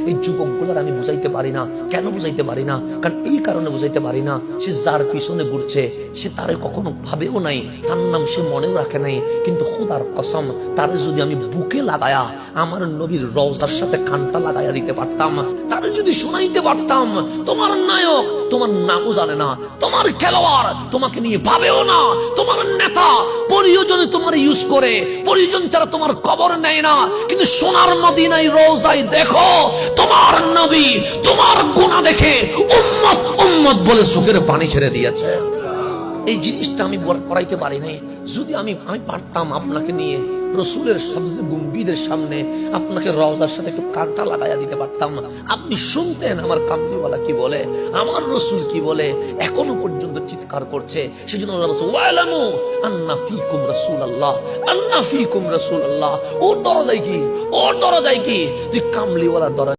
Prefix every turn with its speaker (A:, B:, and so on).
A: এই যুবকগুলোর আমি বুঝাইতে পারি না। কেন বুঝাইতে পারি না? কারণ এই কারণে বুঝাইতে পারি না, সে যার পিছনে ঘুরছে সে তারে কখনো ভাবেও নাই, তার নাম সে মনেও রাখে নাই। কিন্তু খোদার কসম, তারে যদি আমি বুকে লাগায়া আমার নবীর রওজার সাথে কানটা লাগাইয়া দিতে পারতাম, তারে যদি শোনাইতে পারতাম তোমার নায়ক তোমার নামও জানে না, তোমার খেলোয়াড় তোমাকে নিয়ে ভাবেও না, তোমার নেতা প্রয়োজনে তোমার ইউজ করে, প্রয়োজন ছাড়া তোমার কবর নেয় না, কিন্তু সোনার মদিনায় রওজায় দেখো তোমার নবী তোমার গুনাহ দেখে উম্মত উম্মত বলে চোখের পানি ছেড়ে দিয়েছে। এই জিনিসটা আমি করাইতে পারি নাই। যদি আমি পারতাম আপনাকে নিয়ে রসুলের সবচেয়ে গম্ভীরের সামনে আপনাকে রওজার সাথে একটু কাঁটা লাগাইয়া দিতে পারতাম, আপনি শুনতেন আমার কামলিওয়ালা কি বলে, আমার রসুল কি বলে, এখনো পর্যন্ত চিৎকার করছে। সেজন্য আল্লাহ বলেছে ওয়ালামু আন্না ফীকুম রাসূলুল্লাহ, আন্না ফীকুম রাসূলুল্লাহ। ওর দরজায় কি, ওর দরজায় কি? তুই কামলিওয়ালা দরজা